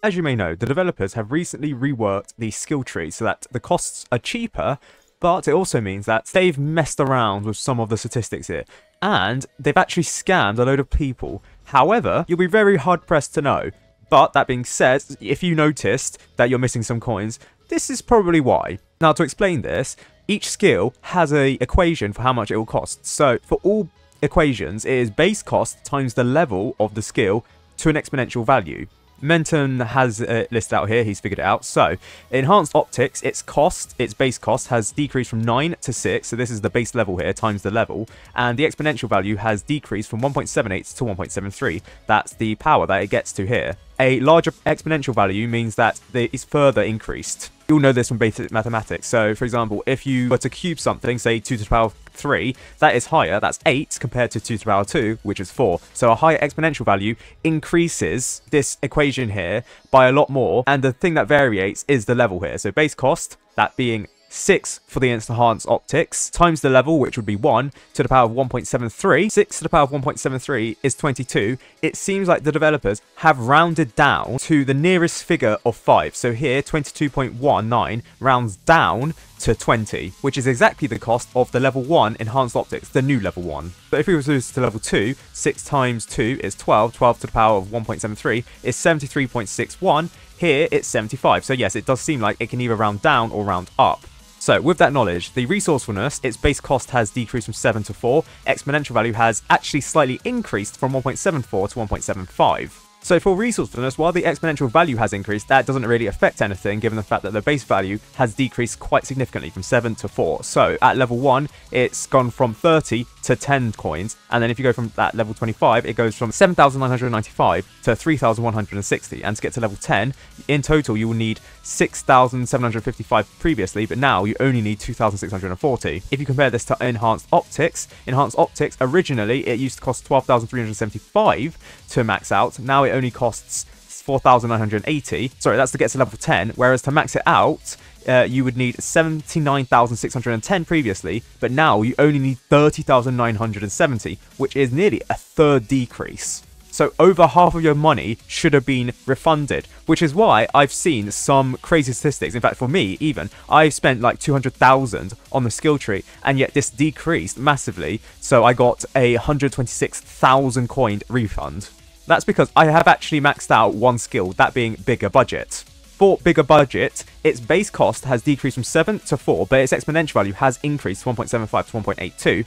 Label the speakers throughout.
Speaker 1: As you may know, the developers have recently reworked the skill tree so that the costs are cheaper, but it also means that they've messed around with some of the statistics here, and they've actually scammed a load of people. However, you'll be very hard-pressed to know. But that being said, if you noticed that you're missing some coins, this is probably why. Now, to explain this, each skill has an equation for how much it will cost. So, for all equations, it is base cost times the level of the skill to an exponential value. Menton has it listed out here, he's figured it out. So, Enhanced Optics, its base cost, has decreased from 9 to 6, so this is the base level here, times the level, and the exponential value has decreased from 1.78 to 1.73. That's the power that it gets to here. A larger exponential value means that it is further increased. You'll know this from basic mathematics. So, for example, if you were to cube something, say 2 to the power 3, that is higher, that's 8, compared to 2 to the power 2, which is 4. So a higher exponential value increases this equation here by a lot more, and the thing that variates is the level here. So base cost, that being 6 for the Enhanced Optics, times the level, which would be 1 to the power of 1.73. 6 to the power of 1.73 is 22. It seems like the developers have rounded down to the nearest figure of 5. So here, 22.19 rounds down to 20, which is exactly the cost of the level 1 Enhanced Optics, the new level 1. But if we were to lose to level 2, 6 times 2 is 12. 12 to the power of 1.73 is 73.61. Here, it's 75. So yes, it does seem like it can either round down or round up. So, with that knowledge, the resourcefulness, its base cost has decreased from 7 to 4. Exponential value has actually slightly increased from 1.74 to 1.75. So for resourcefulness, while the exponential value has increased, that doesn't really affect anything given the fact that the base value has decreased quite significantly from 7 to 4. So at level 1, it's gone from 30 to 10 coins, and then if you go from that level 25, it goes from 7,995 to 3,160, and to get to level 10, in total you will need 6,755 previously, but now you only need 2,640. If you compare this to Enhanced Optics originally it used to cost 12,375 to max out, now it only costs 4,980. Sorry, that's to get to level 10, whereas to max it out, you would need 79,610 previously, but now you only need 30,970, which is nearly a third decrease. So over half of your money should have been refunded, which is why I've seen some crazy statistics. In fact, for me, even, I've spent like 200,000 on the skill tree, and yet this decreased massively, so I got a 126,000 coin refund. That's because I have actually maxed out one skill, that being Bigger Budget. For Bigger Budget, its base cost has decreased from 7 to 4, but its exponential value has increased from 1.75 to 1.82.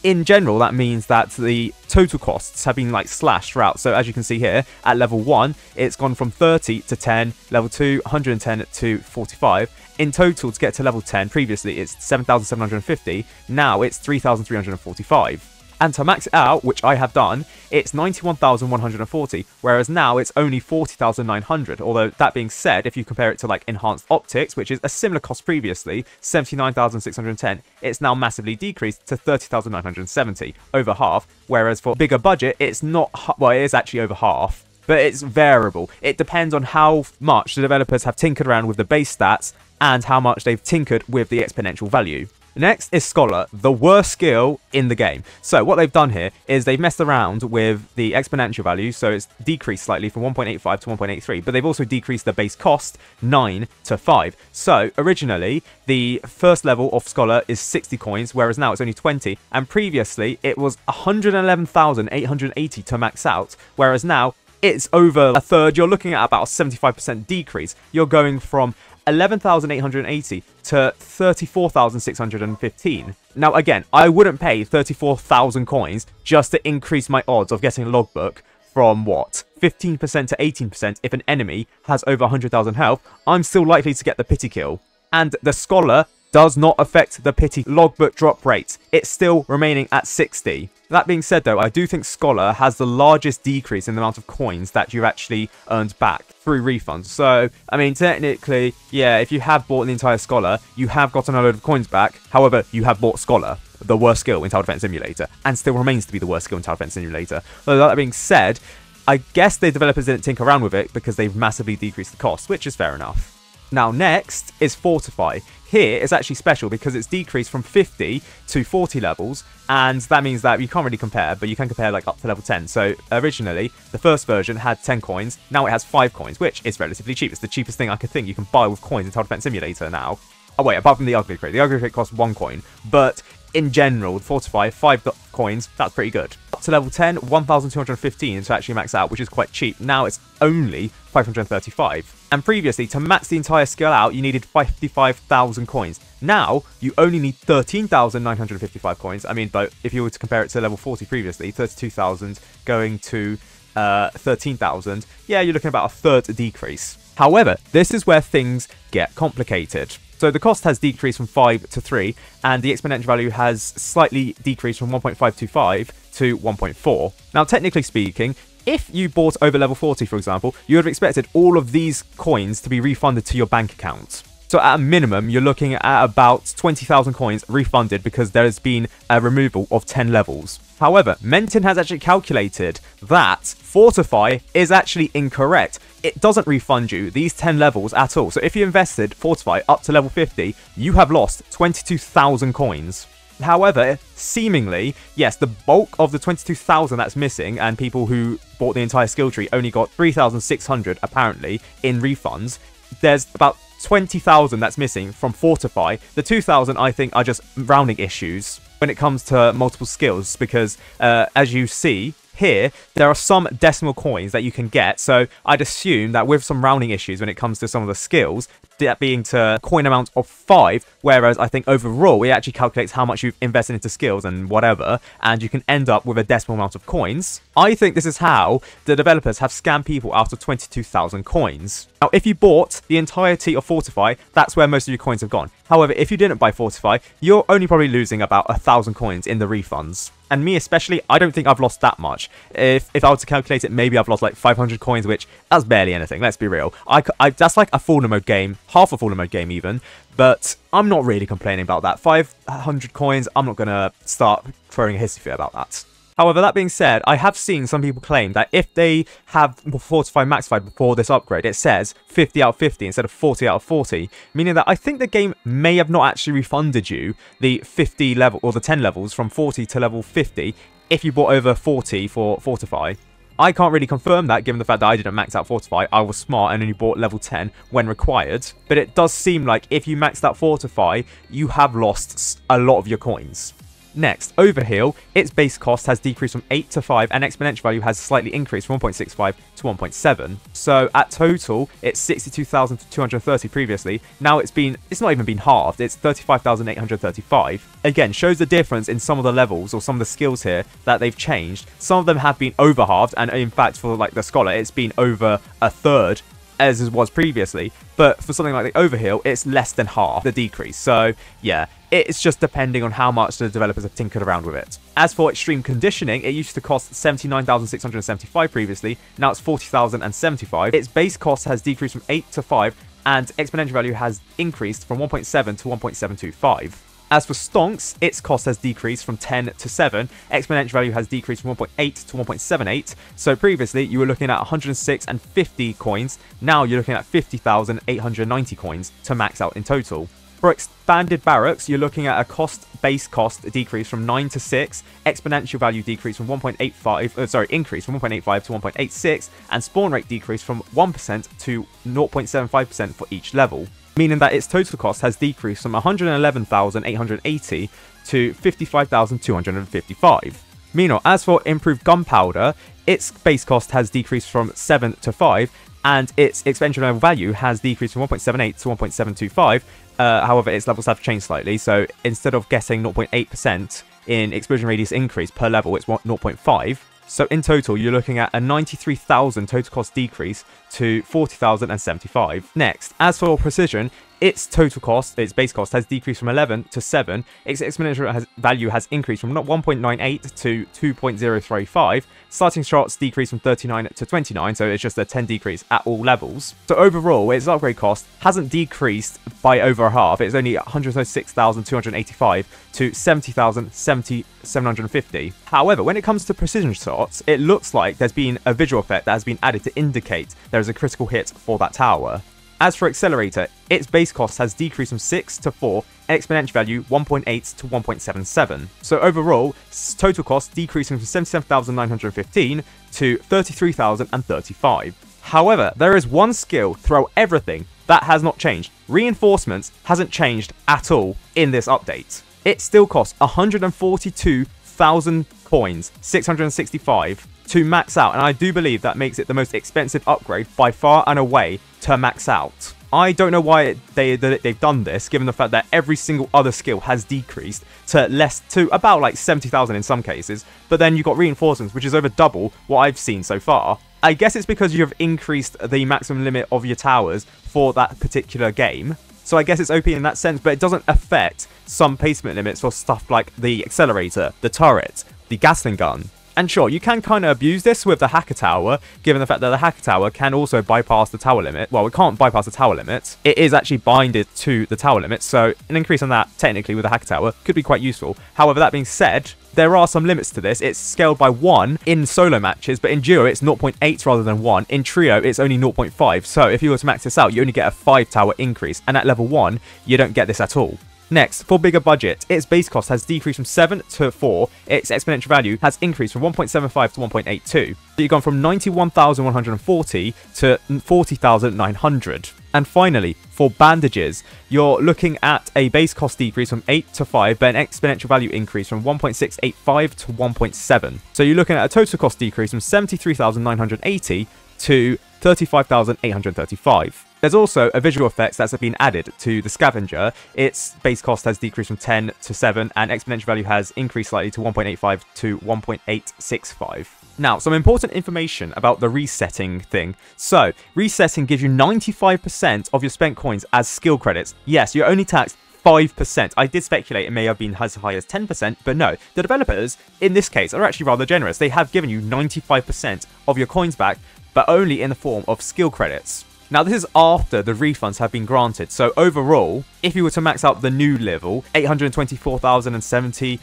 Speaker 1: In general, that means that the total costs have been like slashed throughout. So as you can see here, at level 1, it's gone from 30 to 10, level 2, 110 to 45. In total, to get to level 10, previously it's 7,750, now it's 3,345. And to max it out, which I have done, it's 91,140, whereas now it's only 40,900. Although, that being said, if you compare it to like Enhanced Optics, which is a similar cost previously, 79,610, it's now massively decreased to 30,970, over half. Whereas for Bigger Budget, it's not, well, it is actually over half, but it's variable. It depends on how much the developers have tinkered around with the base stats and how much they've tinkered with the exponential value. Next is Scholar, the worst skill in the game. So what they've done here is they've messed around with the exponential value, so it's decreased slightly from 1.85 to 1.83, but they've also decreased the base cost 9 to 5. So originally, the first level of Scholar is 60 coins, whereas now it's only 20, and previously it was 111,880 to max out, whereas now it's over a third. You're looking at about a 75% decrease. You're going from 11,880 to 34,615. Now again, I wouldn't pay 34,000 coins just to increase my odds of getting a logbook from what, 15% to 18% if an enemy has over 100,000 health. I'm still likely to get the pity kill. And the Scholar does not affect the pity logbook drop rate. It's still remaining at 60. That being said though, I do think Scholar has the largest decrease in the amount of coins that you've actually earned back through refunds. So, I mean, technically, yeah, if you have bought the entire Scholar, you have gotten a load of coins back. However, you have bought Scholar, the worst skill in Tower Defense Simulator, and still remains to be the worst skill in Tower Defense Simulator. But that being said, I guess the developers didn't tinker around with it because they've massively decreased the cost, which is fair enough. Now next is Fortify. Here it's actually special because it's decreased from 50 to 40 levels, and that means that you can't really compare, but you can compare like up to level 10. So originally the first version had 10 coins, now it has 5 coins, which is relatively cheap. It's the cheapest thing I could think you can buy with coins in Tower Defense Simulator now. Oh wait, apart from the Ugly Crate. The Ugly Crate costs 1 coin, but in general, Fortify, 5 coins, that's pretty good. Up to level 10, 1,215 to actually max out, which is quite cheap. Now it's only 535. And previously, to max the entire skill out, you needed 55,000 coins. Now, you only need 13,955 coins. I mean, but if you were to compare it to level 40 previously, 32,000 going to 13,000, yeah, you're looking at about a third decrease. However, this is where things get complicated. So the cost has decreased from 5 to 3, and the exponential value has slightly decreased from 1.525 to 1.4. Now, technically speaking, if you bought over level 40, for example, you would have expected all of these coins to be refunded to your bank account. So at a minimum, you're looking at about 20,000 coins refunded because there has been a removal of 10 levels. However, Mentin has actually calculated that Fortify is actually incorrect. It doesn't refund you these 10 levels at all. So if you invested Fortify up to level 50, you have lost 22,000 coins. However, seemingly, yes, the bulk of the 22,000 that's missing, and people who bought the entire skill tree only got 3,600 apparently in refunds. There's about 20,000 that's missing from Fortify. The 2,000 I think are just rounding issues when it comes to multiple skills, because as you see here, there are some decimal coins that you can get, so I'd assume that with some rounding issues when it comes to some of the skills, that being to coin amount of 5, whereas I think overall it actually calculates how much you've invested into skills and whatever, and you can end up with a decimal amount of coins. I think this is how the developers have scammed people out of 22,000 coins. Now, if you bought the entirety of Fortify, that's where most of your coins have gone. However, if you didn't buy Fortify, you're only probably losing about 1,000 coins in the refunds. And me especially, I don't think I've lost that much. If I were to calculate it, maybe I've lost like 500 coins, which that's barely anything, let's be real. That's like a full mode game, half a full mode game even, but I'm not really complaining about that. 500 coins, I'm not going to start throwing a hissy fit about that. However, that being said, I have seen some people claim that if they have Fortify Maxified before this upgrade, it says 50 out of 50 instead of 40 out of 40, meaning that I think the game may have not actually refunded you the 50 level or the 10 levels from 40 to level 50 if you bought over 40 for Fortify. I can't really confirm that given the fact that I didn't max out Fortify. I was smart and only bought level 10 when required. But it does seem like if you maxed out Fortify, you have lost a lot of your coins. Next, Overheal, its base cost has decreased from 8 to 5 and exponential value has slightly increased from 1.65 to 1.7. So at total, it's 62,230 previously. Now it's not even been halved, it's 35,835. Again, shows the difference in some of the levels or some of the skills here that they've changed. Some of them have been overhalved, and in fact for like the Scholar, it's been over a third as it was previously, but for something like the Overheal, it's less than half the decrease. So yeah, it's just depending on how much the developers have tinkered around with it. As for Extreme Conditioning, it used to cost 79,675 previously, now it's 40,075. Its base cost has decreased from 8 to 5, and exponential value has increased from 1.7 to 1.725. As for Stonks, its cost has decreased from 10 to 7. Exponential value has decreased from 1.8 to 1.78. So previously, you were looking at 106 and 50 coins. Now you're looking at 50,890 coins to max out in total. For Expanded Barracks, you're looking at a base cost decrease from 9 to 6, exponential value decrease from increase from 1.85 to 1.86, and spawn rate decrease from 1% to 0.75% for each level, meaning that its total cost has decreased from 111,880 to 55,255. Meanwhile, as for Improved Gunpowder, its base cost has decreased from 7 to 5, and its exponential value has decreased from 1.78 to 1.725. However, its levels have changed slightly, so instead of getting 0.8% in explosion radius increase per level, it's 0.5. So in total, you're looking at a 93,000 total cost decrease to 40,075. Next, as for Precision, its base cost has decreased from 11 to 7. Its exponential value has increased from 1.98 to 2.035. Starting shots decreased from 39 to 29, so it's just a 10 decrease at all levels. So overall, its upgrade cost hasn't decreased by over half. It's only 106,285 to 70,750. However, when it comes to precision shots, it looks like there's been a visual effect that has been added to indicate there is a critical hit for that tower. As for Accelerator, its base cost has decreased from 6 to 4, and exponential value 1.8 to 1.77. So overall, total cost decreasing from 77,915 to 33,035. However, there is one skill throughout everything that has not changed. Reinforcements hasn't changed at all in this update. It still costs 142,000 coins, 665, to max out, and I do believe that makes it the most expensive upgrade by far and away to max out. I don't know why they've done this, given the fact that every single other skill has decreased to about like 70,000 in some cases, but then you've got reinforcements, which is over double what I've seen so far. I guess it's because you have increased the maximum limit of your towers for that particular game. So I guess it's OP in that sense, but it doesn't affect some placement limits for stuff like the Accelerator, the turret, the Gatling gun. And sure, you can kind of abuse this with the Hacker Tower, given the fact that the Hacker Tower can also bypass the tower limit. Well, it can't bypass the tower limit. It is actually binded to the tower limit, so an increase on that, technically, with the Hacker Tower could be quite useful. However, that being said, there are some limits to this. It's scaled by 1 in solo matches, but in duo, it's 0.8 rather than 1. In trio, it's only 0.5. So if you were to max this out, you only get a 5 tower increase, and at level 1, you don't get this at all. Next, for bigger budget, its base cost has decreased from 7 to 4, its exponential value has increased from 1.75 to 1.82. So you've gone from 91,140 to 40,900. And finally, for bandages, you're looking at a base cost decrease from 8 to 5, but an exponential value increase from 1.685 to 1.7. So you're looking at a total cost decrease from 73,980 to 35,835. There's also a visual effects that's been added to the Scavenger. Its base cost has decreased from 10 to 7, and exponential value has increased slightly to 1.85 to 1.865. Now, some important information about the resetting thing. So, resetting gives you 95% of your spent coins as skill credits. Yes, you're only taxed 5%. I did speculate it may have been as high as 10%, but no. The developers, in this case, are actually rather generous. They have given you 95% of your coins back, but only in the form of skill credits. Now, this is after the refunds have been granted, so overall, if you were to max out the new level, 824,070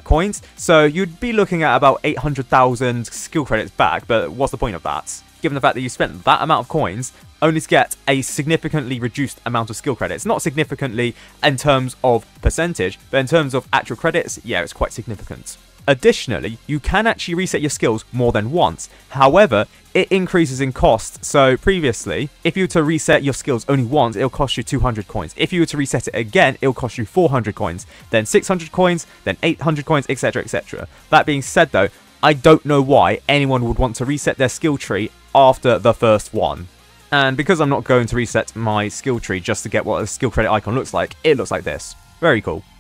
Speaker 1: coins, so you'd be looking at about 800,000 skill credits back, but what's the point of that? Given the fact that you spent that amount of coins only to get a significantly reduced amount of skill credits. Not significantly in terms of percentage, but in terms of actual credits, yeah, it's quite significant. Additionally, you can actually reset your skills more than once. However, it increases in cost. So previously, if you were to reset your skills only once, it'll cost you 200 coins. If you were to reset it again, it'll cost you 400 coins, then 600 coins, then 800 coins, etc, etc. That being said though, I don't know why anyone would want to reset their skill tree after the first one. And because I'm not going to reset my skill tree just to get what a skill credit icon looks like, it looks like this. Very cool.